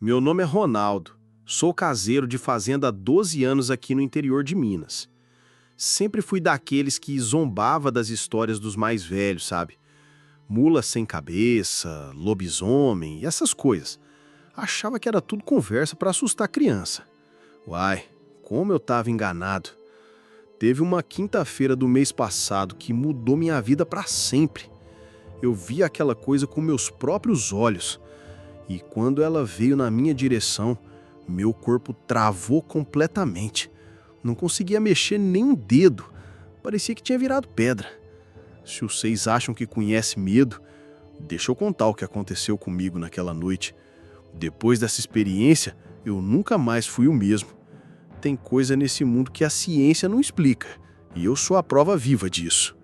Meu nome é Ronaldo. Sou caseiro de fazenda há 12 anos aqui no interior de Minas. Sempre fui daqueles que zombava das histórias dos mais velhos, sabe? Mula sem cabeça, lobisomem e essas coisas. Achava que era tudo conversa para assustar criança. Uai, como eu tava enganado. Teve uma quinta-feira do mês passado que mudou minha vida para sempre. Eu vi aquela coisa com meus próprios olhos. E quando ela veio na minha direção, meu corpo travou completamente. Não conseguia mexer nem um dedo. Parecia que tinha virado pedra. Se vocês acham que conhecem medo, deixa eu contar o que aconteceu comigo naquela noite. Depois dessa experiência, eu nunca mais fui o mesmo. Tem coisa nesse mundo que a ciência não explica, e eu sou a prova viva disso.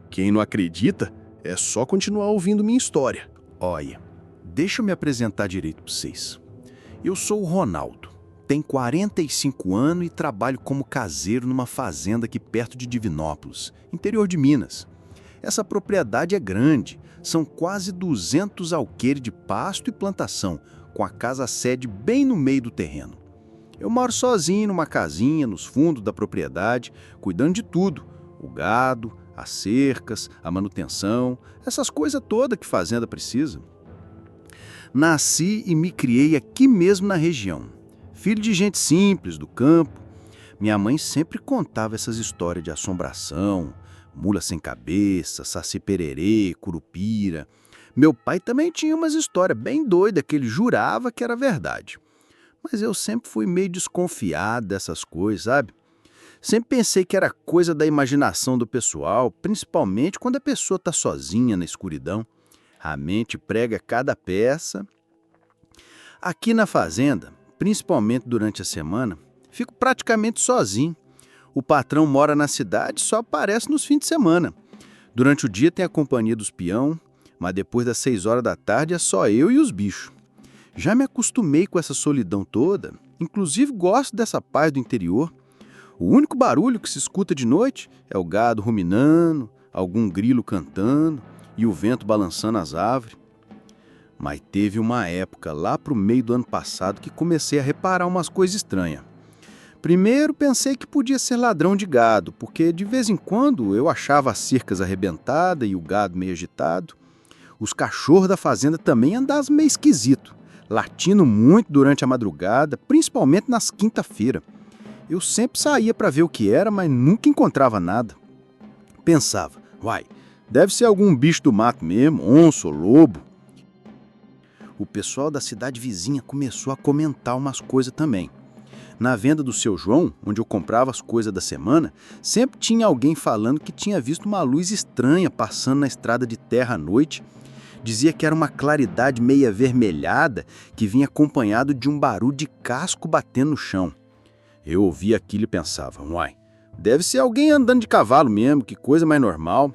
Quem não acredita, é só continuar ouvindo minha história. Olha, deixa eu me apresentar direito para vocês. Eu sou o Ronaldo, tenho 45 anos e trabalho como caseiro numa fazenda aqui perto de Divinópolis, interior de Minas. Essa propriedade é grande, são quase 200 alqueires de pasto e plantação, com a casa-sede bem no meio do terreno. Eu moro sozinho numa casinha nos fundos da propriedade, cuidando de tudo, o gado, as cercas, a manutenção, essas coisas todas que fazenda precisa. Nasci e me criei aqui mesmo na região. Filho de gente simples, do campo. Minha mãe sempre contava essas histórias de assombração, mula sem cabeça, saci-pererê, curupira. Meu pai também tinha umas histórias bem doidas que ele jurava que era verdade. Mas eu sempre fui meio desconfiado dessas coisas, sabe? Sempre pensei que era coisa da imaginação do pessoal, principalmente quando a pessoa está sozinha na escuridão. A mente prega cada peça. Aqui na fazenda, principalmente durante a semana, fico praticamente sozinho. O patrão mora na cidade e só aparece nos fins de semana. Durante o dia tem a companhia dos peão, mas depois das 6 horas da tarde é só eu e os bichos. Já me acostumei com essa solidão toda, inclusive gosto dessa paz do interior. O único barulho que se escuta de noite é o gado ruminando, algum grilo cantando e o vento balançando as árvores. Mas teve uma época lá pro meio do ano passado que comecei a reparar umas coisas estranhas. Primeiro pensei que podia ser ladrão de gado, porque de vez em quando eu achava as cercas arrebentadas e o gado meio agitado. Os cachorros da fazenda também andavam meio esquisito, latindo muito durante a madrugada, principalmente nas quinta-feiras. Eu sempre saía para ver o que era, mas nunca encontrava nada. Pensava, uai, deve ser algum bicho do mato mesmo, onça ou lobo. O pessoal da cidade vizinha começou a comentar umas coisas também. Na venda do seu João, onde eu comprava as coisas da semana, sempre tinha alguém falando que tinha visto uma luz estranha passando na estrada de terra à noite. Dizia que era uma claridade meio avermelhada que vinha acompanhado de um barulho de casco batendo no chão. Eu ouvia aquilo e pensava, uai, deve ser alguém andando de cavalo mesmo, que coisa mais normal.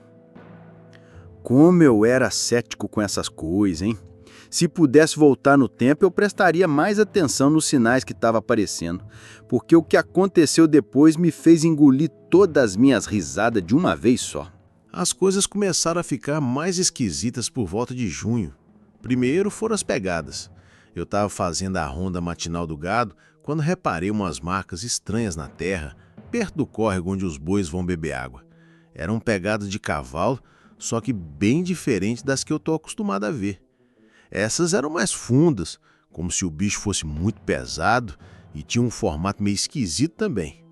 Como eu era cético com essas coisas, hein? Se pudesse voltar no tempo, eu prestaria mais atenção nos sinais que estavam aparecendo, porque o que aconteceu depois me fez engolir todas as minhas risadas de uma vez só. As coisas começaram a ficar mais esquisitas por volta de junho. Primeiro foram as pegadas. Eu estava fazendo a ronda matinal do gado quando reparei umas marcas estranhas na terra, perto do córrego onde os bois vão beber água. Eram pegadas de cavalo, só que bem diferentes das que eu estou acostumado a ver. Essas eram mais fundas, como se o bicho fosse muito pesado e tinha um formato meio esquisito também.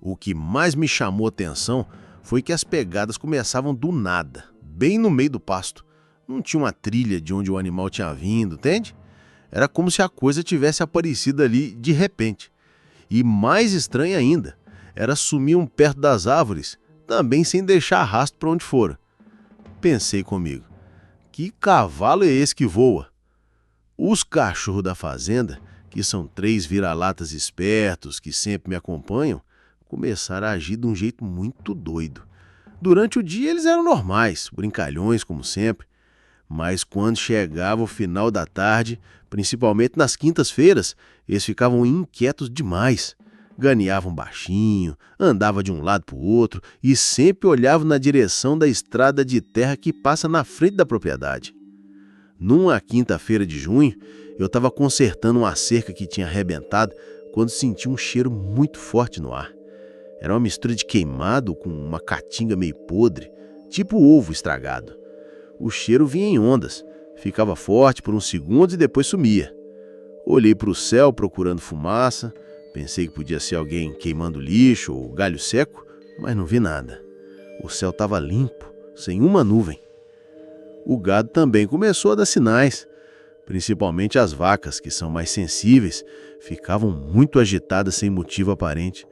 O que mais me chamou a atenção foi que as pegadas começavam do nada, bem no meio do pasto. Não tinha uma trilha de onde o animal tinha vindo, entende? Era como se a coisa tivesse aparecido ali de repente. E mais estranho ainda, elas sumiam perto das árvores, também sem deixar rastro para onde fora. Pensei comigo, que cavalo é esse que voa? Os cachorros da fazenda, que são 3 vira-latas espertos que sempre me acompanham, começaram a agir de um jeito muito doido. Durante o dia eles eram normais, brincalhões como sempre, mas quando chegava o final da tarde, principalmente nas quintas-feiras, eles ficavam inquietos demais. Ganeavam baixinho, andavam de um lado para o outro e sempre olhavam na direção da estrada de terra que passa na frente da propriedade. Numa quinta-feira de junho, eu estava consertando uma cerca que tinha arrebentado quando senti um cheiro muito forte no ar. Era uma mistura de queimado com uma caatinga meio podre, tipo ovo estragado. O cheiro vinha em ondas, ficava forte por uns segundos e depois sumia. Olhei para o céu procurando fumaça, pensei que podia ser alguém queimando lixo ou galho seco, mas não vi nada. O céu estava limpo, sem uma nuvem. O gado também começou a dar sinais, principalmente as vacas, que são mais sensíveis, ficavam muito agitadas sem motivo aparente.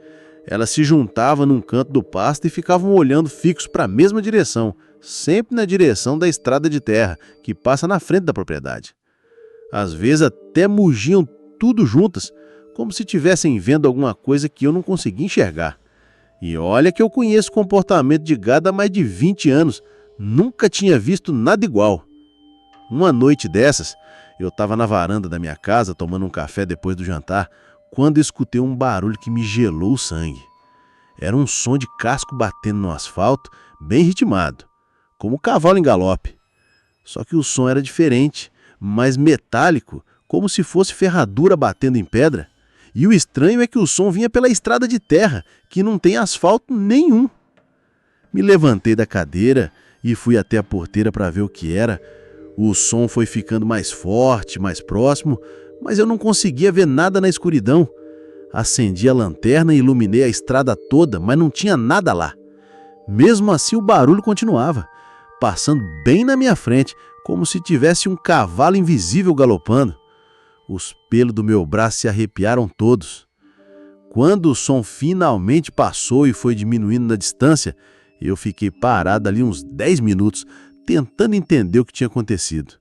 Elas se juntavam num canto do pasto e ficavam olhando fixo para a mesma direção, sempre na direção da estrada de terra, que passa na frente da propriedade. Às vezes até mugiam tudo juntas, como se estivessem vendo alguma coisa que eu não conseguia enxergar. E olha que eu conheço o comportamento de gado há mais de 20 anos, nunca tinha visto nada igual. Uma noite dessas, eu estava na varanda da minha casa tomando um café depois do jantar, quando escutei um barulho que me gelou o sangue. Era um som de casco batendo no asfalto, bem ritmado, como um cavalo em galope. Só que o som era diferente, mais metálico, como se fosse ferradura batendo em pedra. E o estranho é que o som vinha pela estrada de terra, que não tem asfalto nenhum. Me levantei da cadeira e fui até a porteira para ver o que era. O som foi ficando mais forte, mais próximo, mas eu não conseguia ver nada na escuridão. Acendi a lanterna e iluminei a estrada toda, mas não tinha nada lá. Mesmo assim, o barulho continuava, passando bem na minha frente, como se tivesse um cavalo invisível galopando. Os pelos do meu braço se arrepiaram todos. Quando o som finalmente passou e foi diminuindo na distância, eu fiquei parado ali uns 10 minutos, tentando entender o que tinha acontecido.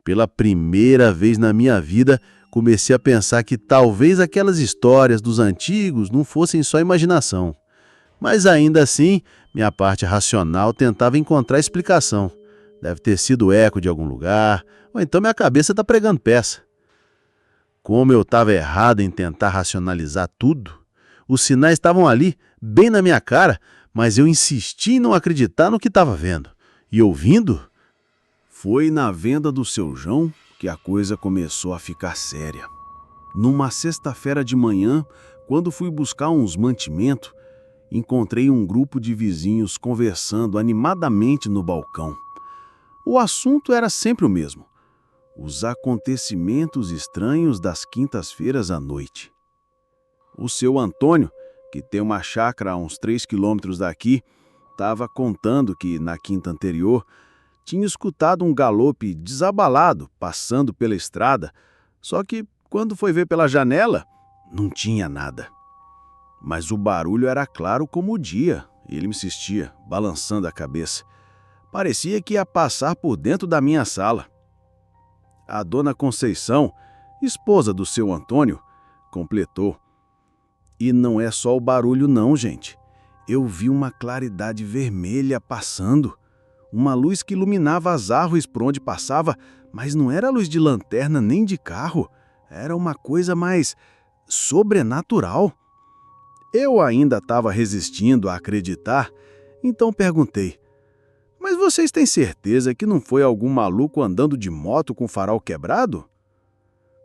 Pela primeira vez na minha vida, comecei a pensar que talvez aquelas histórias dos antigos não fossem só imaginação. Mas ainda assim, minha parte racional tentava encontrar explicação. Deve ter sido eco de algum lugar, ou então minha cabeça está pregando peça. Como eu estava errado em tentar racionalizar tudo, os sinais estavam ali, bem na minha cara, mas eu insisti em não acreditar no que estava vendo. E ouvindo, foi na venda do seu João que a coisa começou a ficar séria. Numa sexta-feira de manhã, quando fui buscar uns mantimentos, encontrei um grupo de vizinhos conversando animadamente no balcão. O assunto era sempre o mesmo: os acontecimentos estranhos das quintas-feiras à noite. O seu Antônio, que tem uma chácara a uns 3 quilômetros daqui, estava contando que, na quinta anterior, tinha escutado um galope desabalado passando pela estrada, só que, quando foi ver pela janela, não tinha nada. Mas o barulho era claro como o dia, e ele me insistia, balançando a cabeça. Parecia que ia passar por dentro da minha sala. A dona Conceição, esposa do seu Antônio, completou: e não é só o barulho não, gente. Eu vi uma claridade vermelha passando. Uma luz que iluminava as árvores por onde passava, mas não era luz de lanterna nem de carro. Era uma coisa mais sobrenatural. Eu ainda estava resistindo a acreditar, então perguntei: mas vocês têm certeza que não foi algum maluco andando de moto com o farol quebrado?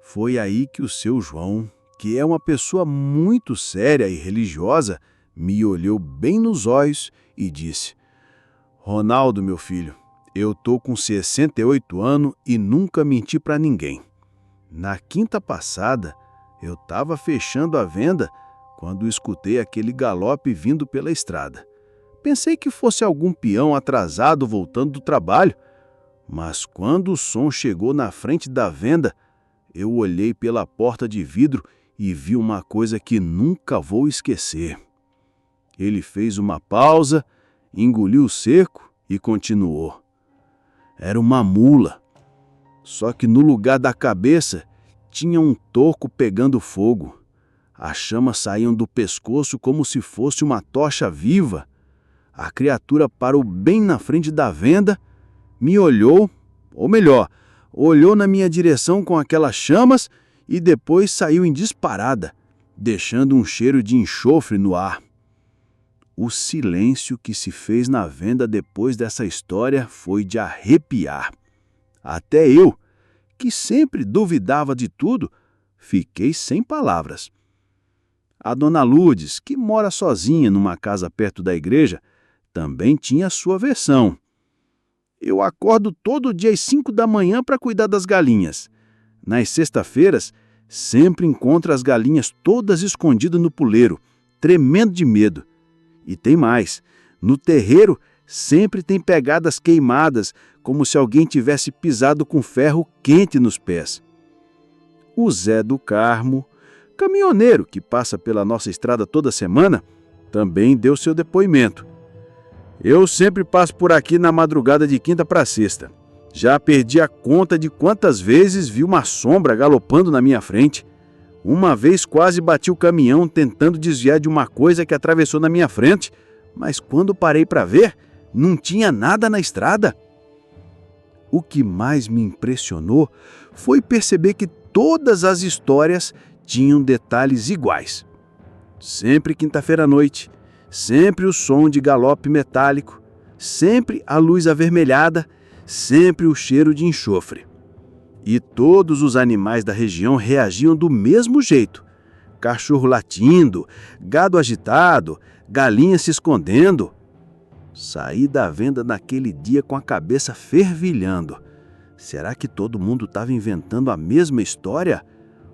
Foi aí que o seu João, que é uma pessoa muito séria e religiosa, me olhou bem nos olhos e disse: Ronaldo, meu filho, eu tô com 68 anos e nunca menti para ninguém. Na quinta passada, eu estava fechando a venda quando escutei aquele galope vindo pela estrada. Pensei que fosse algum peão atrasado voltando do trabalho, mas quando o som chegou na frente da venda, eu olhei pela porta de vidro e vi uma coisa que nunca vou esquecer. Ele fez uma pausa, engoliu seco e continuou. Era uma mula, só que no lugar da cabeça tinha um toco pegando fogo. As chamas saíam do pescoço como se fosse uma tocha viva. A criatura parou bem na frente da venda, me olhou, ou melhor, olhou na minha direção com aquelas chamas e depois saiu em disparada, deixando um cheiro de enxofre no ar. O silêncio que se fez na venda depois dessa história foi de arrepiar. Até eu, que sempre duvidava de tudo, fiquei sem palavras. A dona Lourdes, que mora sozinha numa casa perto da igreja, também tinha a sua versão. Eu acordo todo dia às 5 da manhã para cuidar das galinhas. Nas sextas-feiras, sempre encontro as galinhas todas escondidas no puleiro, tremendo de medo. E tem mais, no terreiro sempre tem pegadas queimadas, como se alguém tivesse pisado com ferro quente nos pés. O Zé do Carmo, caminhoneiro que passa pela nossa estrada toda semana, também deu seu depoimento. Eu sempre passo por aqui na madrugada de quinta para sexta. Já perdi a conta de quantas vezes vi uma sombra galopando na minha frente. Uma vez quase bati o caminhão tentando desviar de uma coisa que atravessou na minha frente, mas quando parei para ver, não tinha nada na estrada. O que mais me impressionou foi perceber que todas as histórias tinham detalhes iguais. Sempre quinta-feira à noite, sempre o som de galope metálico, sempre a luz avermelhada, sempre o cheiro de enxofre. E todos os animais da região reagiam do mesmo jeito. Cachorro latindo, gado agitado, galinha se escondendo. Saí da venda naquele dia com a cabeça fervilhando. Será que todo mundo estava inventando a mesma história?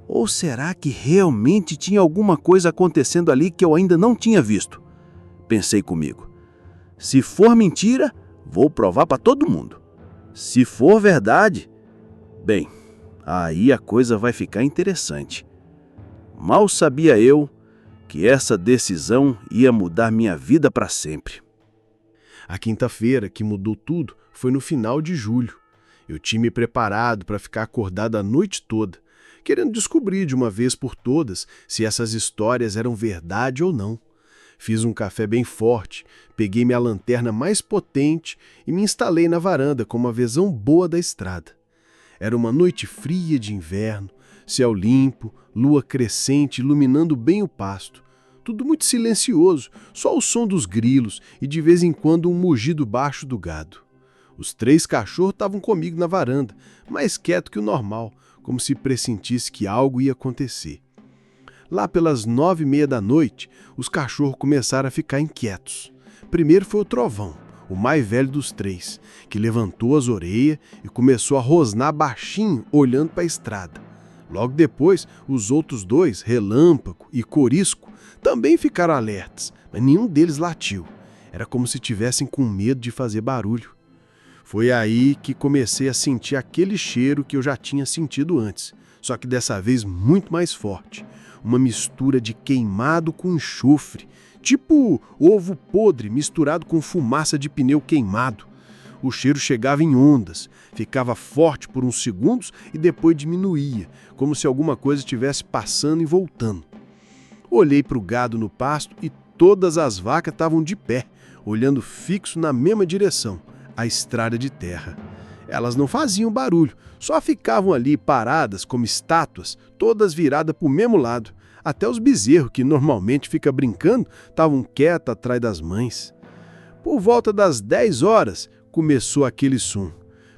Ou será que realmente tinha alguma coisa acontecendo ali que eu ainda não tinha visto? Pensei comigo. Se for mentira, vou provar para todo mundo. Se for verdade, bem, aí a coisa vai ficar interessante. Mal sabia eu que essa decisão ia mudar minha vida para sempre. A quinta-feira que mudou tudo foi no final de julho. Eu tinha me preparado para ficar acordado a noite toda, querendo descobrir de uma vez por todas se essas histórias eram verdade ou não. Fiz um café bem forte, peguei minha lanterna mais potente e me instalei na varanda com uma visão boa da estrada. Era uma noite fria de inverno, céu limpo, lua crescente iluminando bem o pasto. Tudo muito silencioso, só o som dos grilos e de vez em quando um mugido baixo do gado. Os 3 cachorros estavam comigo na varanda, mais quieto que o normal, como se pressentisse que algo ia acontecer. Lá pelas 9h30 da noite, os cachorros começaram a ficar inquietos. Primeiro foi o Trovão, o mais velho dos 3, que levantou as orelhas e começou a rosnar baixinho, olhando para a estrada. Logo depois, os outros 2, Relâmpago e Corisco, também ficaram alertas, mas nenhum deles latiu. Era como se tivessem com medo de fazer barulho. Foi aí que comecei a sentir aquele cheiro que eu já tinha sentido antes, só que dessa vez muito mais forte. Uma mistura de queimado com enxofre, tipo ovo podre misturado com fumaça de pneu queimado. O cheiro chegava em ondas, ficava forte por uns segundos e depois diminuía, como se alguma coisa estivesse passando e voltando. Olhei para o gado no pasto e todas as vacas estavam de pé, olhando fixo na mesma direção, a estrada de terra. Elas não faziam barulho, só ficavam ali paradas como estátuas, todas viradas para o mesmo lado. Até os bezerros, que normalmente ficam brincando, estavam quietos atrás das mães. Por volta das 10 horas, começou aquele som.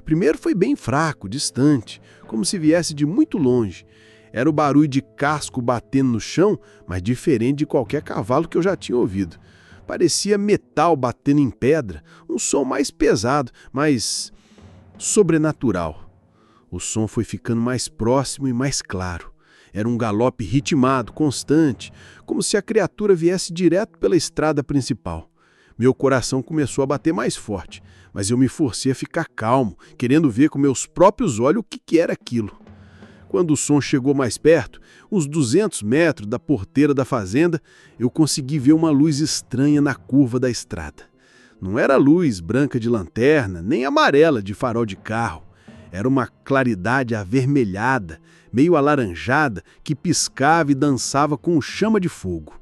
Primeiro foi bem fraco, distante, como se viesse de muito longe. Era o barulho de casco batendo no chão, mas diferente de qualquer cavalo que eu já tinha ouvido. Parecia metal batendo em pedra, um som mais pesado, mais sobrenatural. O som foi ficando mais próximo e mais claro. Era um galope ritmado, constante, como se a criatura viesse direto pela estrada principal. Meu coração começou a bater mais forte, mas eu me forcei a ficar calmo, querendo ver com meus próprios olhos o que era aquilo. Quando o som chegou mais perto, uns 200 metros da porteira da fazenda, eu consegui ver uma luz estranha na curva da estrada. Não era luz branca de lanterna, nem amarela de farol de carro. Era uma claridade avermelhada, meio alaranjada, que piscava e dançava com chama de fogo.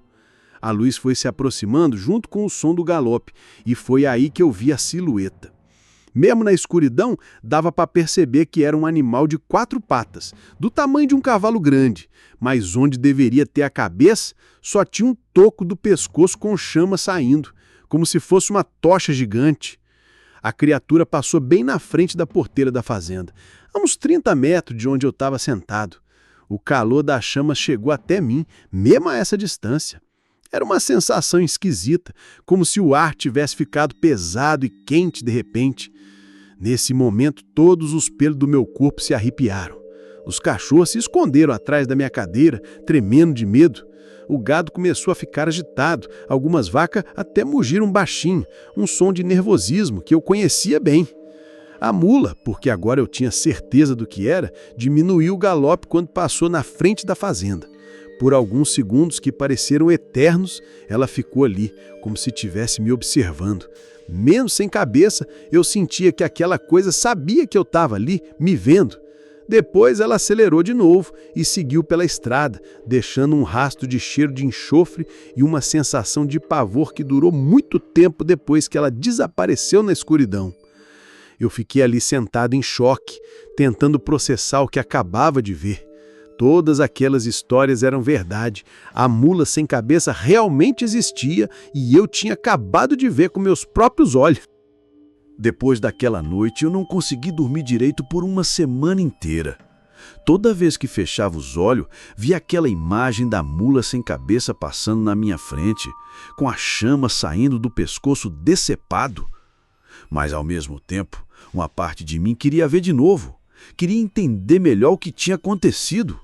A luz foi se aproximando junto com o som do galope, e foi aí que eu vi a silhueta. Mesmo na escuridão, dava para perceber que era um animal de 4 patas, do tamanho de um cavalo grande, mas onde deveria ter a cabeça, só tinha um toco do pescoço com chama saindo, como se fosse uma tocha gigante. A criatura passou bem na frente da porteira da fazenda, a uns 30 metros de onde eu estava sentado. O calor das chamas chegou até mim, mesmo a essa distância. Era uma sensação esquisita, como se o ar tivesse ficado pesado e quente de repente. Nesse momento, todos os pelos do meu corpo se arrepiaram. Os cachorros se esconderam atrás da minha cadeira, tremendo de medo. O gado começou a ficar agitado, algumas vacas até mugiram baixinho, um som de nervosismo que eu conhecia bem. A mula, porque agora eu tinha certeza do que era, diminuiu o galope quando passou na frente da fazenda. Por alguns segundos que pareceram eternos, ela ficou ali, como se estivesse me observando. Mesmo sem cabeça, eu sentia que aquela coisa sabia que eu estava ali, me vendo. Depois ela acelerou de novo e seguiu pela estrada, deixando um rastro de cheiro de enxofre e uma sensação de pavor que durou muito tempo depois que ela desapareceu na escuridão. Eu fiquei ali sentado em choque, tentando processar o que acabava de ver. Todas aquelas histórias eram verdade. A mula sem cabeça realmente existia e eu tinha acabado de ver com meus próprios olhos. Depois daquela noite, eu não consegui dormir direito por uma semana inteira. Toda vez que fechava os olhos, via aquela imagem da mula sem cabeça passando na minha frente, com a chama saindo do pescoço decepado. Mas, ao mesmo tempo, uma parte de mim queria ver de novo, queria entender melhor o que tinha acontecido.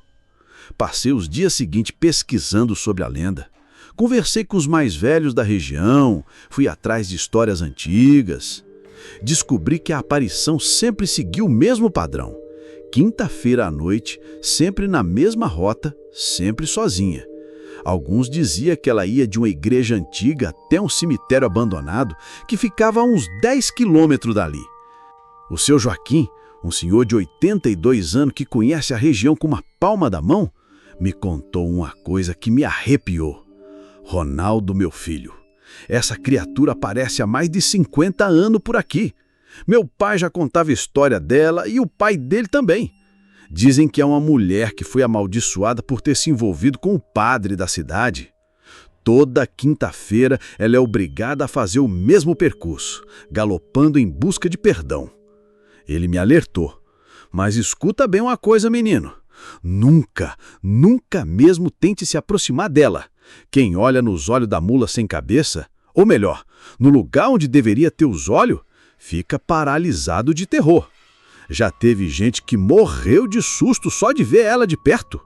Passei os dias seguintes pesquisando sobre a lenda. Conversei com os mais velhos da região, fui atrás de histórias antigas. Descobri que a aparição sempre seguiu o mesmo padrão. Quinta-feira à noite, sempre na mesma rota, sempre sozinha. Alguns diziam que ela ia de uma igreja antiga até um cemitério abandonado que ficava a uns 10 quilômetros dali. O seu Joaquim, um senhor de 82 anos que conhece a região com uma palma da mão, me contou uma coisa que me arrepiou. Ronaldo, meu filho, essa criatura aparece há mais de 50 anos por aqui. Meu pai já contava a história dela e o pai dele também. Dizem que é uma mulher que foi amaldiçoada por ter se envolvido com o padre da cidade. Toda quinta-feira ela é obrigada a fazer o mesmo percurso, galopando em busca de perdão. Ele me alertou. Mas escuta bem uma coisa, menino. Nunca, nunca mesmo tente se aproximar dela. Quem olha nos olhos da mula sem cabeça, ou melhor, no lugar onde deveria ter os olhos, fica paralisado de terror. Já teve gente que morreu de susto só de ver ela de perto.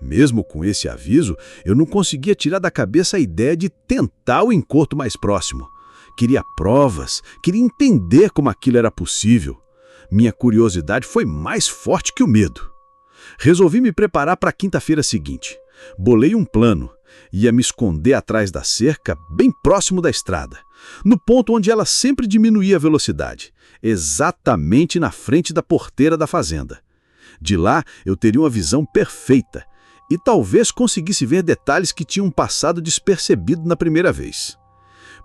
Mesmo com esse aviso, eu não conseguia tirar da cabeça a ideia de tentar o encontro mais próximo. Queria provas, queria entender como aquilo era possível. Minha curiosidade foi mais forte que o medo. Resolvi me preparar para a quinta-feira seguinte. Bolei um plano. Ia me esconder atrás da cerca, bem próximo da estrada, no ponto onde ela sempre diminuía a velocidade, exatamente na frente da porteira da fazenda. De lá, eu teria uma visão perfeita e talvez conseguisse ver detalhes que tinham passado despercebido na primeira vez.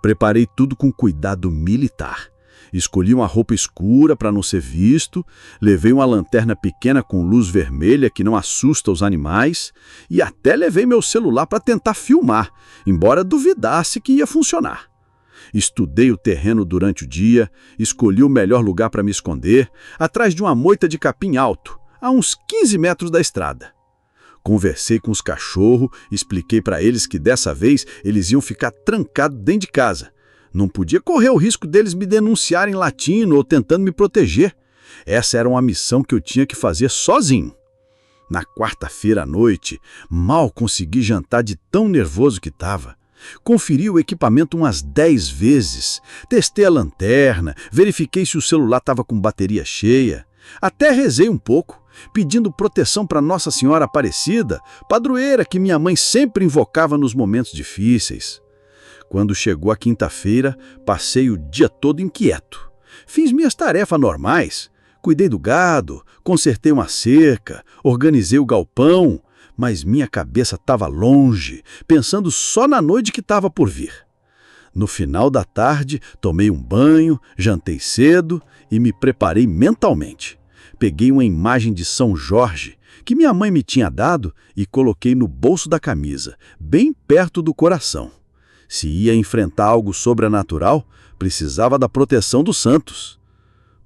Preparei tudo com cuidado militar. Escolhi uma roupa escura para não ser visto, levei uma lanterna pequena com luz vermelha que não assusta os animais e até levei meu celular para tentar filmar, embora duvidasse que ia funcionar. Estudei o terreno durante o dia, escolhi o melhor lugar para me esconder, atrás de uma moita de capim alto, a uns 15 metros da estrada. Conversei com os cachorros, expliquei para eles que dessa vez eles iam ficar trancados dentro de casa. Não podia correr o risco deles me denunciarem latino ou tentando me proteger. Essa era uma missão que eu tinha que fazer sozinho. Na quarta-feira à noite, mal consegui jantar de tão nervoso que estava. Conferi o equipamento umas 10 vezes, testei a lanterna, verifiquei se o celular estava com bateria cheia. Até rezei um pouco, pedindo proteção para Nossa Senhora Aparecida, padroeira que minha mãe sempre invocava nos momentos difíceis. Quando chegou a quinta-feira, passei o dia todo inquieto. Fiz minhas tarefas normais. Cuidei do gado, consertei uma cerca, organizei o galpão, mas minha cabeça estava longe, pensando só na noite que estava por vir. No final da tarde, tomei um banho, jantei cedo e me preparei mentalmente. Peguei uma imagem de São Jorge, que minha mãe me tinha dado, e coloquei no bolso da camisa, bem perto do coração. Se ia enfrentar algo sobrenatural, precisava da proteção dos santos.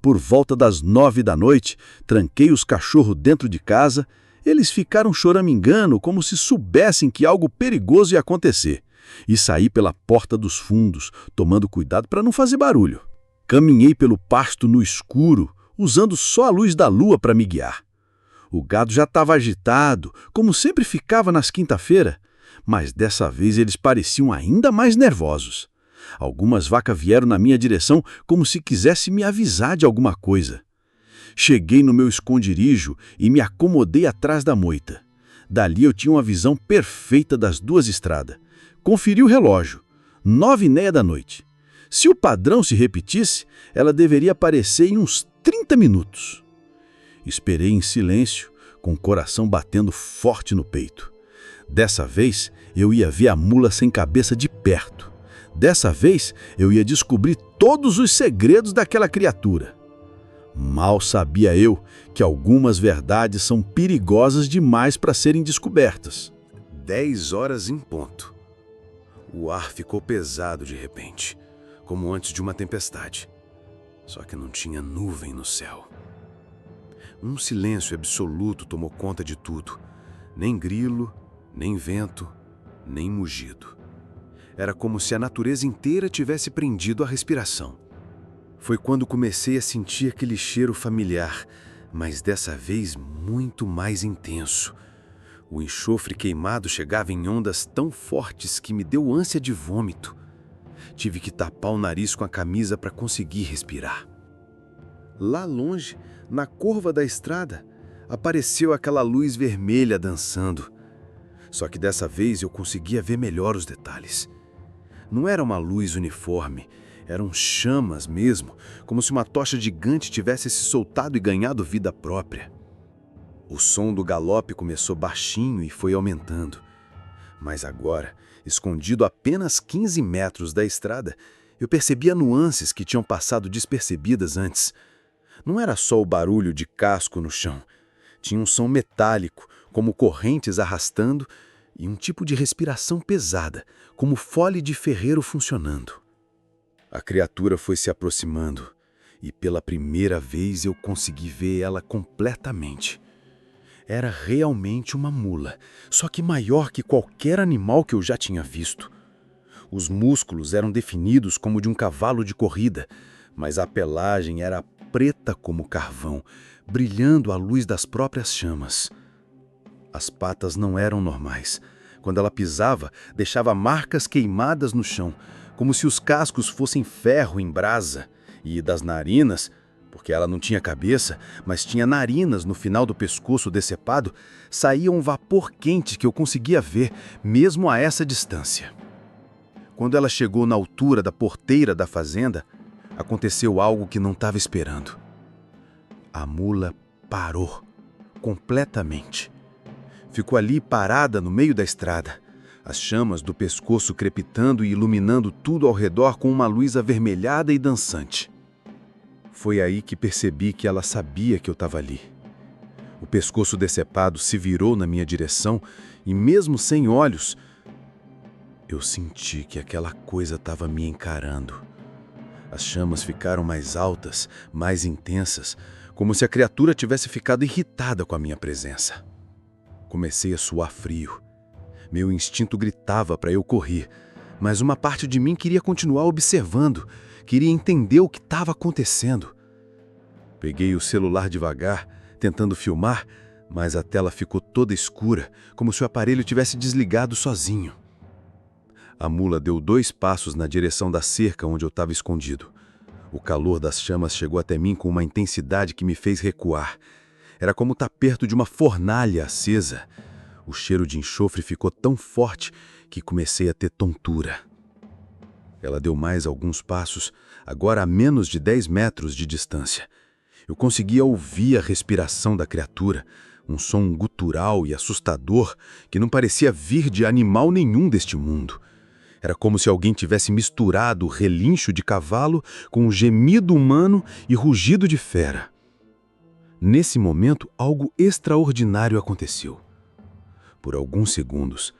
Por volta das 9 da noite, tranquei os cachorros dentro de casa. Eles ficaram choramingando como se soubessem que algo perigoso ia acontecer. E saí pela porta dos fundos, tomando cuidado para não fazer barulho. Caminhei pelo pasto no escuro, usando só a luz da lua para me guiar. O gado já estava agitado, como sempre ficava nas quinta-feiras, mas dessa vez eles pareciam ainda mais nervosos. Algumas vacas vieram na minha direção como se quisessem me avisar de alguma coisa. Cheguei no meu esconderijo e me acomodei atrás da moita. Dali eu tinha uma visão perfeita das duas estradas. Conferi o relógio, 9h30 da noite. Se o padrão se repetisse, ela deveria aparecer em uns 30 minutos. Esperei em silêncio, com o coração batendo forte no peito. Dessa vez, eu ia ver a mula sem cabeça de perto. Dessa vez, eu ia descobrir todos os segredos daquela criatura. Mal sabia eu que algumas verdades são perigosas demais para serem descobertas. 10 horas em ponto. O ar ficou pesado de repente, como antes de uma tempestade. Só que não tinha nuvem no céu. Um silêncio absoluto tomou conta de tudo. Nem grilo, nem vento, nem mugido. Era como se a natureza inteira tivesse prendido a respiração. Foi quando comecei a sentir aquele cheiro familiar, mas dessa vez muito mais intenso. O enxofre queimado chegava em ondas tão fortes que me deu ânsia de vômito. Tive que tapar o nariz com a camisa para conseguir respirar. Lá longe, na curva da estrada, apareceu aquela luz vermelha dançando. Só que dessa vez eu conseguia ver melhor os detalhes. Não era uma luz uniforme, eram chamas mesmo, como se uma tocha gigante tivesse se soltado e ganhado vida própria. O som do galope começou baixinho e foi aumentando. Mas agora, escondido a apenas 15 metros da estrada, eu percebia nuances que tinham passado despercebidas antes. Não era só o barulho de casco no chão. Tinha um som metálico, como correntes arrastando, e um tipo de respiração pesada, como fole de ferreiro funcionando. A criatura foi se aproximando, e pela primeira vez eu consegui ver ela completamente. Era realmente uma mula, só que maior que qualquer animal que eu já tinha visto. Os músculos eram definidos como de um cavalo de corrida, mas a pelagem era preta como carvão, brilhando à luz das próprias chamas. As patas não eram normais. Quando ela pisava, deixava marcas queimadas no chão, como se os cascos fossem ferro em brasa, e das narinas, porque ela não tinha cabeça, mas tinha narinas no final do pescoço decepado, saía um vapor quente que eu conseguia ver, mesmo a essa distância. Quando ela chegou na altura da porteira da fazenda, aconteceu algo que não estava esperando. A mula parou, completamente. Ficou ali parada no meio da estrada, as chamas do pescoço crepitando e iluminando tudo ao redor com uma luz avermelhada e dançante. Foi aí que percebi que ela sabia que eu estava ali. O pescoço decepado se virou na minha direção e, mesmo sem olhos, eu senti que aquela coisa estava me encarando. As chamas ficaram mais altas, mais intensas, como se a criatura tivesse ficado irritada com a minha presença. Comecei a suar frio. Meu instinto gritava para eu correr, mas uma parte de mim queria continuar observando, queria entender o que estava acontecendo. Peguei o celular devagar, tentando filmar, mas a tela ficou toda escura, como se o aparelho tivesse desligado sozinho. A mula deu 2 passos na direção da cerca onde eu estava escondido. O calor das chamas chegou até mim com uma intensidade que me fez recuar. Era como estar perto de uma fornalha acesa. O cheiro de enxofre ficou tão forte que comecei a ter tontura. Ela deu mais alguns passos, agora a menos de 10 metros de distância. Eu conseguia ouvir a respiração da criatura, um som gutural e assustador que não parecia vir de animal nenhum deste mundo. Era como se alguém tivesse misturado o relincho de cavalo com um gemido humano e rugido de fera. Nesse momento, algo extraordinário aconteceu. Por alguns segundos,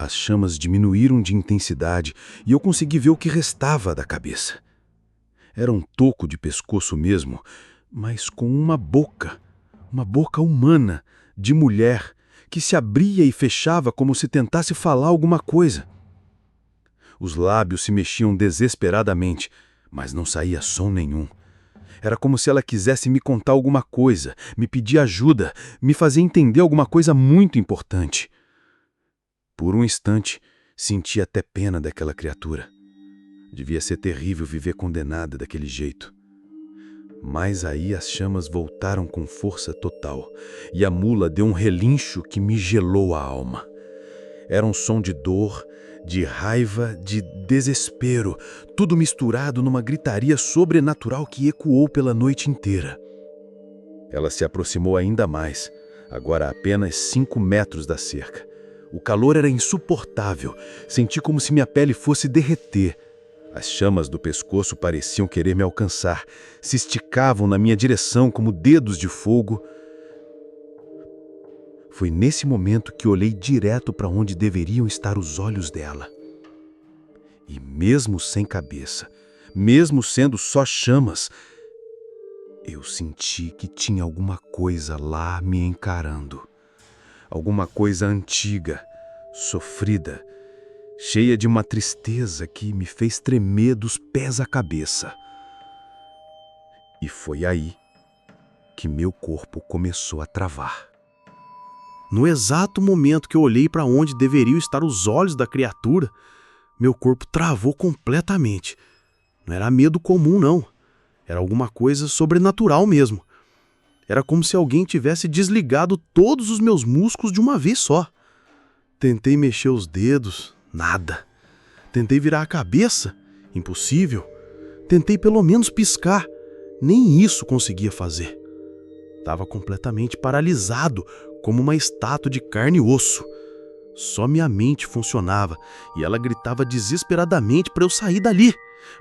As chamas diminuíram de intensidade e eu consegui ver o que restava da cabeça. Era um toco de pescoço mesmo, mas com uma boca humana, de mulher, que se abria e fechava como se tentasse falar alguma coisa. Os lábios se mexiam desesperadamente, mas não saía som nenhum. Era como se ela quisesse me contar alguma coisa, me pedir ajuda, me fazer entender alguma coisa muito importante. Por um instante, senti até pena daquela criatura. Devia ser terrível viver condenada daquele jeito. Mas aí as chamas voltaram com força total, e a mula deu um relincho que me gelou a alma. Era um som de dor, de raiva, de desespero, tudo misturado numa gritaria sobrenatural que ecoou pela noite inteira. Ela se aproximou ainda mais, agora a apenas 5 metros da cerca. O calor era insuportável, senti como se minha pele fosse derreter. As chamas do pescoço pareciam querer me alcançar, se esticavam na minha direção como dedos de fogo. Foi nesse momento que olhei direto para onde deveriam estar os olhos dela. E mesmo sem cabeça, mesmo sendo só chamas, eu senti que tinha alguma coisa lá me encarando. Alguma coisa antiga, sofrida, cheia de uma tristeza que me fez tremer dos pés à cabeça. E foi aí que meu corpo começou a travar. No exato momento que eu olhei para onde deveriam estar os olhos da criatura, meu corpo travou completamente. Não era medo comum, não. Era alguma coisa sobrenatural mesmo. Era como se alguém tivesse desligado todos os meus músculos de uma vez só. Tentei mexer os dedos, nada. Tentei virar a cabeça, impossível. Tentei pelo menos piscar, nem isso conseguia fazer. Estava completamente paralisado, como uma estátua de carne e osso. Só minha mente funcionava e ela gritava desesperadamente para eu sair dali,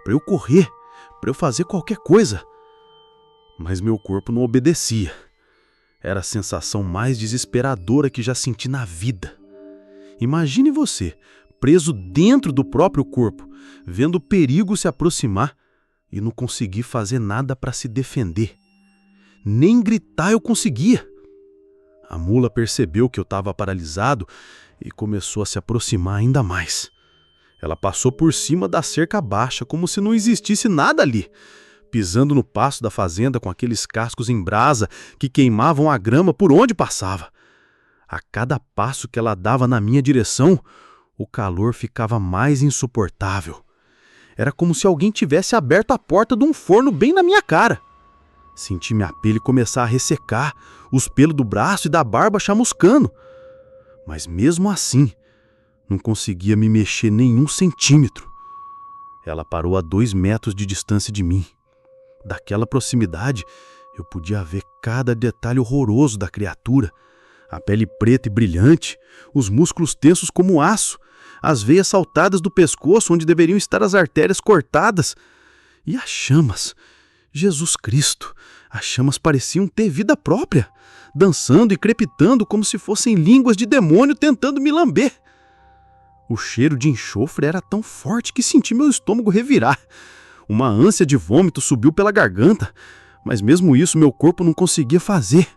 para eu correr, para eu fazer qualquer coisa. Mas meu corpo não obedecia. Era a sensação mais desesperadora que já senti na vida. Imagine você, preso dentro do próprio corpo, vendo o perigo se aproximar e não conseguir fazer nada para se defender. Nem gritar eu conseguia. A mula percebeu que eu estava paralisado e começou a se aproximar ainda mais. Ela passou por cima da cerca baixa, como se não existisse nada ali, pisando no pasto da fazenda com aqueles cascos em brasa que queimavam a grama por onde passava. A cada passo que ela dava na minha direção, o calor ficava mais insuportável. Era como se alguém tivesse aberto a porta de um forno bem na minha cara. Senti minha pele começar a ressecar, os pelos do braço e da barba chamuscando. Mas mesmo assim, não conseguia me mexer nem 1 centímetro. Ela parou a 2 metros de distância de mim. Daquela proximidade, eu podia ver cada detalhe horroroso da criatura. A pele preta e brilhante, os músculos tensos como aço, as veias saltadas do pescoço onde deveriam estar as artérias cortadas. E as chamas. Jesus Cristo, as chamas pareciam ter vida própria, dançando e crepitando como se fossem línguas de demônio tentando me lamber. O cheiro de enxofre era tão forte que senti meu estômago revirar. Uma ânsia de vômito subiu pela garganta, mas mesmo isso meu corpo não conseguia fazer.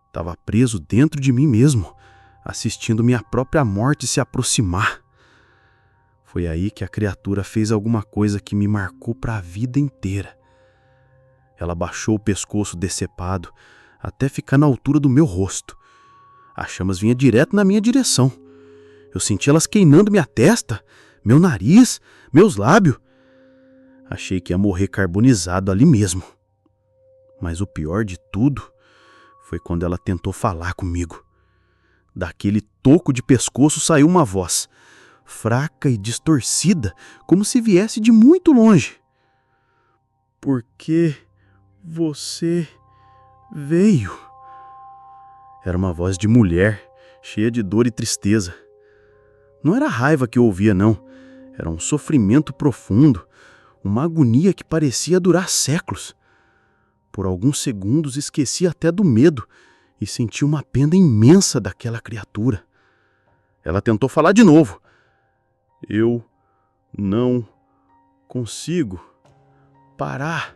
Estava preso dentro de mim mesmo, assistindo minha própria morte se aproximar. Foi aí que a criatura fez alguma coisa que me marcou para a vida inteira. Ela baixou o pescoço decepado até ficar na altura do meu rosto. As chamas vinham direto na minha direção. Eu senti elas queimando minha testa, meu nariz, meus lábios. Achei que ia morrer carbonizado ali mesmo. Mas o pior de tudo foi quando ela tentou falar comigo. Daquele toco de pescoço saiu uma voz, fraca e distorcida, como se viesse de muito longe. Por que você veio? Era uma voz de mulher, cheia de dor e tristeza. Não era raiva que eu ouvia, não. Era um sofrimento profundo, uma agonia que parecia durar séculos. Por alguns segundos esqueci até do medo e senti uma pena imensa daquela criatura. Ela tentou falar de novo. Eu não consigo parar.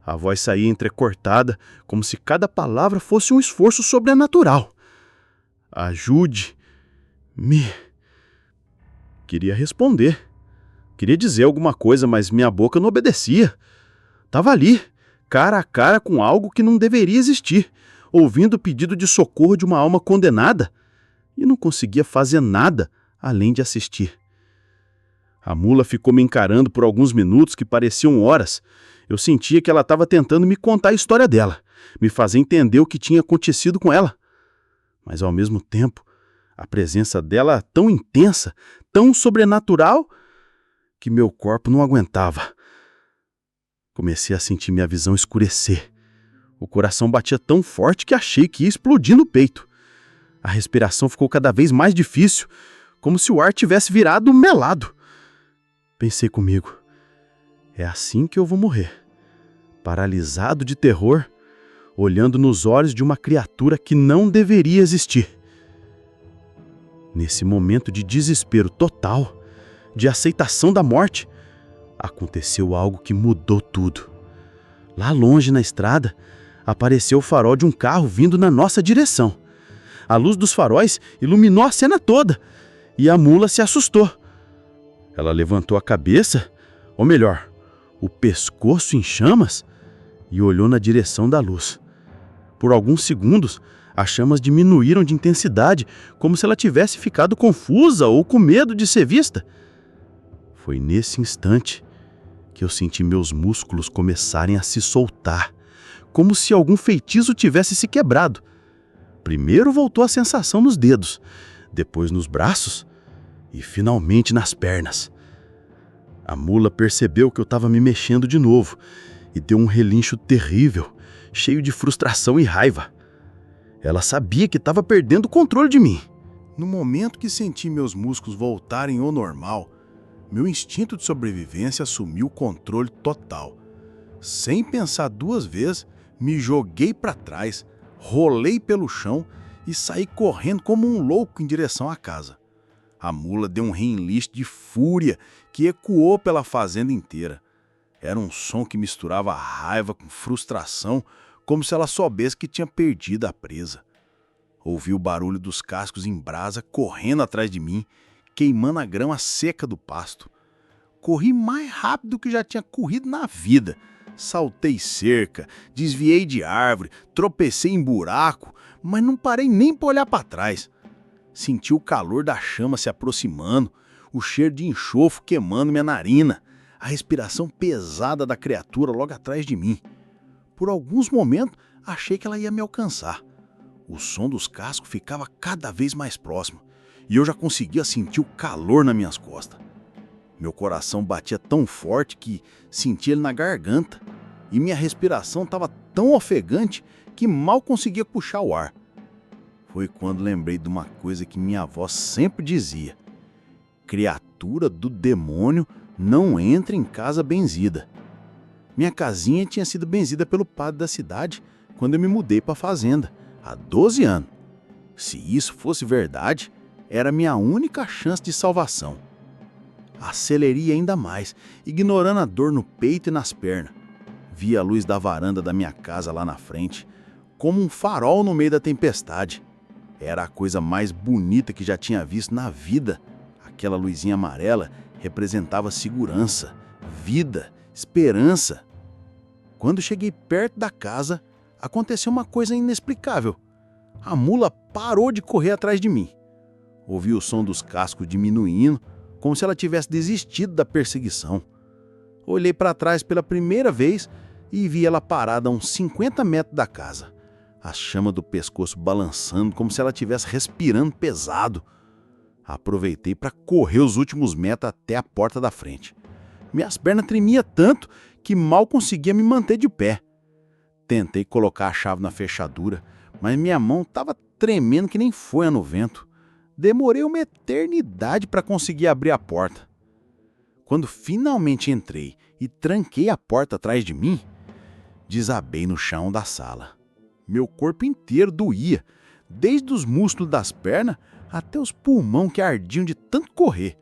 A voz saía entrecortada, como se cada palavra fosse um esforço sobrenatural. Ajude-me. Queria responder. Queria dizer alguma coisa, mas minha boca não obedecia. Tava ali, cara a cara com algo que não deveria existir, ouvindo o pedido de socorro de uma alma condenada, e não conseguia fazer nada além de assistir. A mula ficou me encarando por alguns minutos que pareciam horas. Eu sentia que ela estava tentando me contar a história dela, me fazer entender o que tinha acontecido com ela. Mas, ao mesmo tempo, a presença dela tão intensa, tão sobrenatural, que meu corpo não aguentava. Comecei a sentir minha visão escurecer. O coração batia tão forte que achei que ia explodir no peito. A respiração ficou cada vez mais difícil, como se o ar tivesse virado melado. Pensei comigo, é assim que eu vou morrer, paralisado de terror, olhando nos olhos de uma criatura que não deveria existir. Nesse momento de desespero total, de aceitação da morte, aconteceu algo que mudou tudo. Lá longe na estrada, apareceu o farol de um carro vindo na nossa direção. A luz dos faróis iluminou a cena toda, e a mula se assustou. Ela levantou a cabeça, ou melhor, o pescoço em chamas, e olhou na direção da luz. Por alguns segundos, as chamas diminuíram de intensidade, como se ela tivesse ficado confusa ou com medo de ser vista. Foi nesse instante que eu senti meus músculos começarem a se soltar, como se algum feitiço tivesse se quebrado. Primeiro voltou a sensação nos dedos, depois nos braços e finalmente nas pernas. A mula percebeu que eu estava me mexendo de novo e deu um relincho terrível, cheio de frustração e raiva. Ela sabia que estava perdendo o controle de mim. No momento que senti meus músculos voltarem ao normal, meu instinto de sobrevivência assumiu o controle total. Sem pensar duas vezes, me joguei para trás, rolei pelo chão e saí correndo como um louco em direção à casa. A mula deu um relincho de fúria que ecoou pela fazenda inteira. Era um som que misturava raiva com frustração, como se ela soubesse que tinha perdido a presa. Ouvi o barulho dos cascos em brasa correndo atrás de mim, queimando a grama seca do pasto. Corri mais rápido do que já tinha corrido na vida. Saltei cerca, desviei de árvore, tropecei em buraco, mas não parei nem para olhar para trás. Senti o calor da chama se aproximando, o cheiro de enxofre queimando minha narina, a respiração pesada da criatura logo atrás de mim. Por alguns momentos, achei que ela ia me alcançar. O som dos cascos ficava cada vez mais próximo, e eu já conseguia sentir o calor nas minhas costas. Meu coração batia tão forte que sentia ele na garganta, e minha respiração estava tão ofegante que mal conseguia puxar o ar. Foi quando lembrei de uma coisa que minha avó sempre dizia: criatura do demônio não entra em casa benzida. Minha casinha tinha sido benzida pelo padre da cidade quando eu me mudei para a fazenda, há 12 anos. Se isso fosse verdade, era minha única chance de salvação. Acelerei ainda mais, ignorando a dor no peito e nas pernas. Vi a luz da varanda da minha casa lá na frente, como um farol no meio da tempestade. Era a coisa mais bonita que já tinha visto na vida. Aquela luzinha amarela representava segurança, vida, esperança. Quando cheguei perto da casa, aconteceu uma coisa inexplicável. A mula parou de correr atrás de mim. Ouvi o som dos cascos diminuindo, como se ela tivesse desistido da perseguição. Olhei para trás pela primeira vez e vi ela parada a uns 50 metros da casa, a chama do pescoço balançando como se ela estivesse respirando pesado. Aproveitei para correr os últimos metros até a porta da frente. Minhas pernas tremiam tanto que mal conseguia me manter de pé. Tentei colocar a chave na fechadura, mas minha mão estava tremendo que nem folha no vento. Demorei uma eternidade para conseguir abrir a porta. Quando finalmente entrei e tranquei a porta atrás de mim, desabei no chão da sala. Meu corpo inteiro doía, desde os músculos das pernas até os pulmões que ardiam de tanto correr.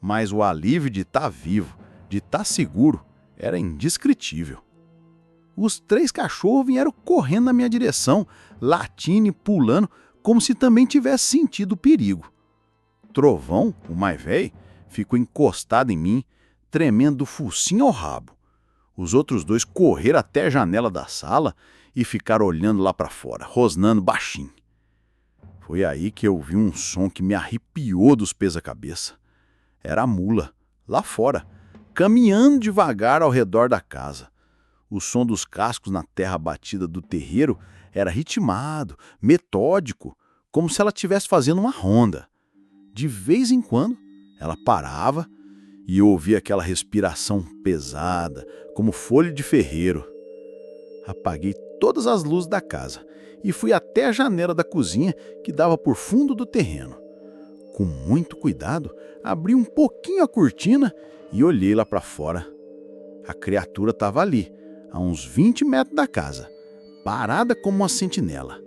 Mas o alívio de estar vivo, de estar seguro, era indescritível. Os 3 cachorros vieram correndo na minha direção, latindo e pulando, como se também tivesse sentido o perigo. Trovão, o mais velho, ficou encostado em mim, tremendo do focinho ao rabo. Os outros 2 correram até a janela da sala e ficaram olhando lá para fora, rosnando baixinho. Foi aí que eu vi um som que me arrepiou dos pés à cabeça. Era a mula, lá fora, caminhando devagar ao redor da casa. O som dos cascos na terra batida do terreiro era ritmado, metódico, como se ela estivesse fazendo uma ronda. De vez em quando, ela parava e eu ouvia aquela respiração pesada, como folha de ferreiro. Apaguei todas as luzes da casa e fui até a janela da cozinha que dava por fundo do terreno. Com muito cuidado, abri um pouquinho a cortina e olhei lá para fora. A criatura estava ali, a uns 20 metros da casa, parada como uma sentinela.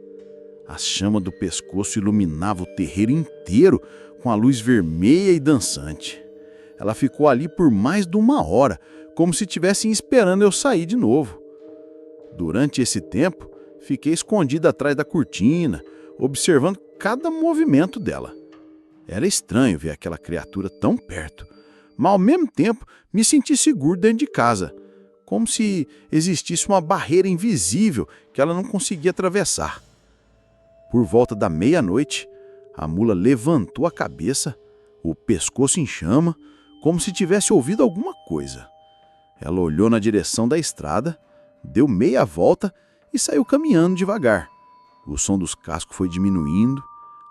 A chama do pescoço iluminava o terreiro inteiro com a luz vermelha e dançante. Ela ficou ali por mais de 1 hora, como se estivesse esperando eu sair de novo. Durante esse tempo, fiquei escondido atrás da cortina, observando cada movimento dela. Era estranho ver aquela criatura tão perto, mas ao mesmo tempo me senti seguro dentro de casa, como se existisse uma barreira invisível que ela não conseguia atravessar. Por volta da meia-noite, a mula levantou a cabeça, o pescoço em chama, como se tivesse ouvido alguma coisa. Ela olhou na direção da estrada, deu meia volta e saiu caminhando devagar. O som dos cascos foi diminuindo,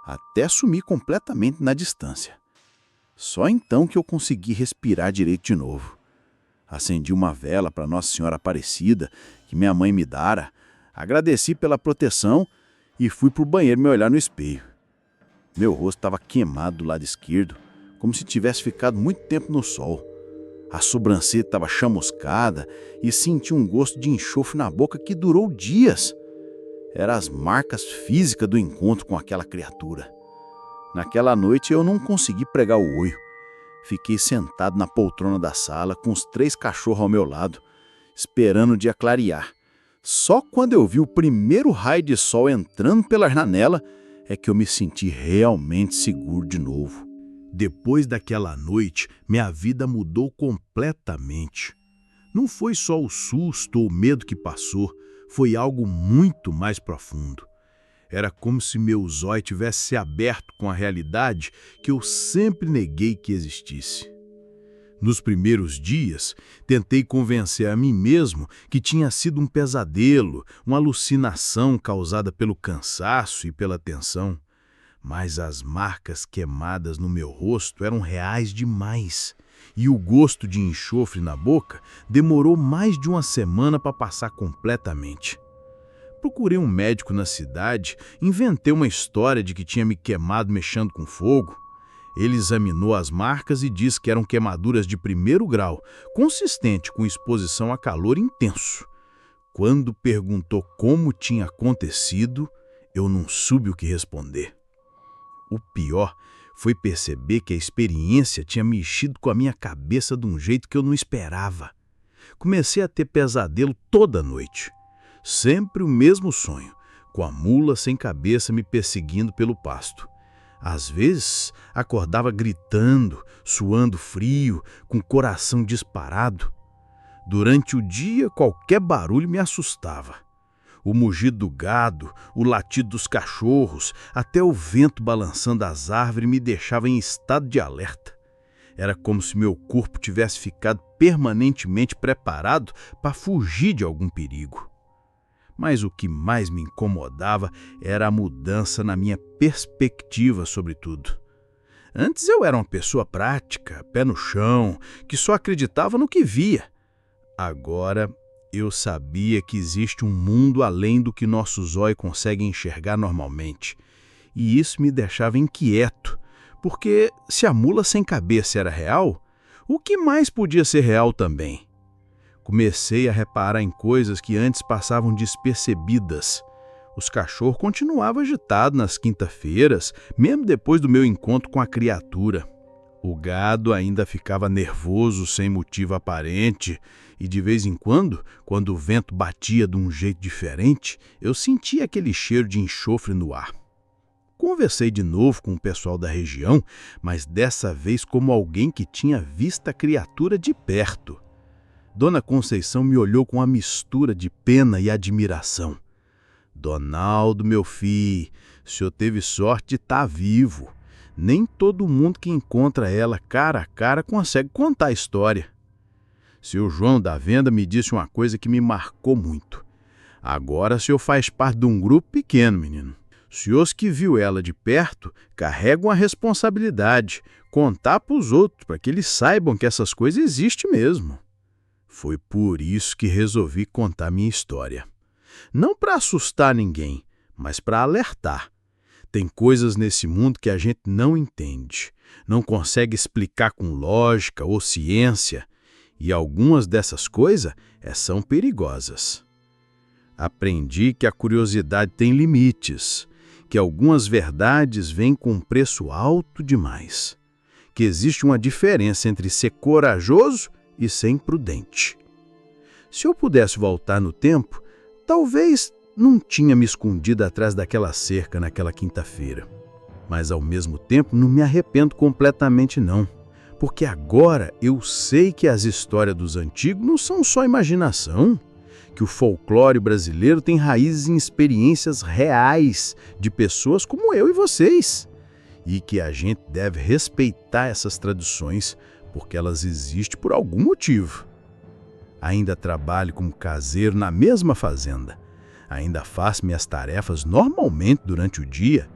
até sumir completamente na distância. Só então que eu consegui respirar direito de novo. Acendi uma vela para Nossa Senhora Aparecida, que minha mãe me dara, agradeci pela proteção e fui para o banheiro me olhar no espelho. Meu rosto estava queimado do lado esquerdo, como se tivesse ficado muito tempo no sol. A sobrancelha estava chamuscada e senti um gosto de enxofre na boca que durou dias. Eram as marcas físicas do encontro com aquela criatura. Naquela noite eu não consegui pregar o olho. Fiquei sentado na poltrona da sala com os 3 cachorros ao meu lado, esperando o dia clarear. Só quando eu vi o primeiro raio de sol entrando pela janela é que eu me senti realmente seguro de novo. Depois daquela noite, minha vida mudou completamente. Não foi só o susto ou o medo que passou, foi algo muito mais profundo. Era como se meu zóio tivesse se aberto com a realidade que eu sempre neguei que existisse. Nos primeiros dias, tentei convencer a mim mesmo que tinha sido um pesadelo, uma alucinação causada pelo cansaço e pela tensão. Mas as marcas queimadas no meu rosto eram reais demais. E o gosto de enxofre na boca demorou mais de 1 semana para passar completamente. Procurei um médico na cidade, inventei uma história de que tinha me queimado mexendo com fogo. Ele examinou as marcas e disse que eram queimaduras de 1º grau, consistente com exposição a calor intenso. Quando perguntou como tinha acontecido, eu não soube o que responder. O pior foi perceber que a experiência tinha mexido com a minha cabeça de um jeito que eu não esperava. Comecei a ter pesadelo toda noite. Sempre o mesmo sonho, com a mula sem cabeça me perseguindo pelo pasto. Às vezes, acordava gritando, suando frio, com o coração disparado. Durante o dia, qualquer barulho me assustava. O mugido do gado, o latido dos cachorros, até o vento balançando as árvores me deixava em estado de alerta. Era como se meu corpo tivesse ficado permanentemente preparado para fugir de algum perigo. Mas o que mais me incomodava era a mudança na minha perspectiva sobre tudo. Antes eu era uma pessoa prática, pé no chão, que só acreditava no que via. Agora eu sabia que existe um mundo além do que nossos olhos conseguem enxergar normalmente. E isso me deixava inquieto, porque se a mula sem cabeça era real, o que mais podia ser real também? Comecei a reparar em coisas que antes passavam despercebidas. Os cachorros continuavam agitados nas quinta-feiras, mesmo depois do meu encontro com a criatura. O gado ainda ficava nervoso sem motivo aparente, e de vez em quando o vento batia de um jeito diferente, eu sentia aquele cheiro de enxofre no ar. Conversei de novo com o pessoal da região, mas dessa vez como alguém que tinha visto a criatura de perto. Dona Conceição me olhou com uma mistura de pena e admiração. Donaldo, meu filho, o senhor teve sorte de estar vivo. Nem todo mundo que encontra ela cara a cara consegue contar a história. Seu João da Venda me disse uma coisa que me marcou muito. Agora o senhor faz parte de um grupo pequeno, menino. Os senhores que viu ela de perto carregam a responsabilidade, contar para os outros, para que eles saibam que essas coisas existem mesmo. Foi por isso que resolvi contar minha história. Não para assustar ninguém, mas para alertar. Tem coisas nesse mundo que a gente não entende, não consegue explicar com lógica ou ciência, e algumas dessas coisas são perigosas. Aprendi que a curiosidade tem limites, que algumas verdades vêm com um preço alto demais, que existe uma diferença entre ser corajoso e ser imprudente. Se eu pudesse voltar no tempo, talvez não tinha me escondido atrás daquela cerca naquela quinta-feira. Mas, ao mesmo tempo, não me arrependo completamente, não. Porque agora eu sei que as histórias dos antigos não são só imaginação, que o folclore brasileiro tem raízes em experiências reais de pessoas como eu e vocês, e que a gente deve respeitar essas tradições porque elas existem por algum motivo. Ainda trabalho como caseiro na mesma fazenda. Ainda faço minhas tarefas normalmente durante o dia,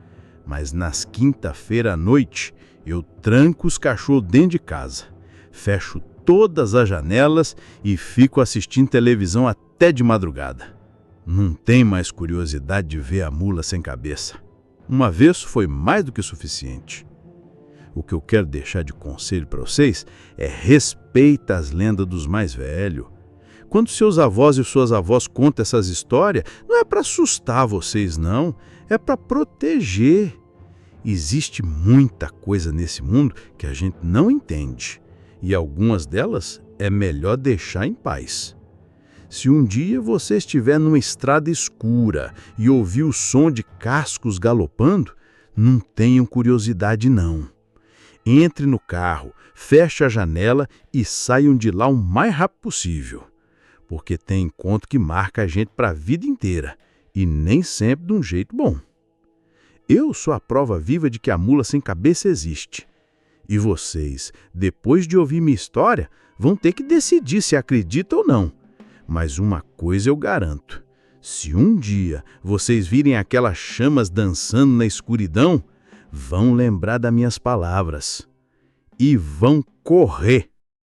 mas nas quinta-feira à noite eu tranco os cachorros dentro de casa, fecho todas as janelas e fico assistindo televisão até de madrugada. Não tem mais curiosidade de ver a mula sem cabeça. Uma vez foi mais do que suficiente. O que eu quero deixar de conselho para vocês é respeita as lendas dos mais velhos. Quando seus avós e suas avós contam essas histórias, não é para assustar vocês, não. É para proteger. Existe muita coisa nesse mundo que a gente não entende. E algumas delas é melhor deixar em paz. Se um dia você estiver numa estrada escura e ouvir o som de cascos galopando, não tenham curiosidade, não. Entre no carro, feche a janela e saiam de lá o mais rápido possível. Porque tem encontro que marca a gente para a vida inteira, e nem sempre de um jeito bom. Eu sou a prova viva de que a mula sem cabeça existe. E vocês, depois de ouvir minha história, vão ter que decidir se acreditam ou não. Mas uma coisa eu garanto, se um dia vocês virem aquelas chamas dançando na escuridão, vão lembrar das minhas palavras e vão correr.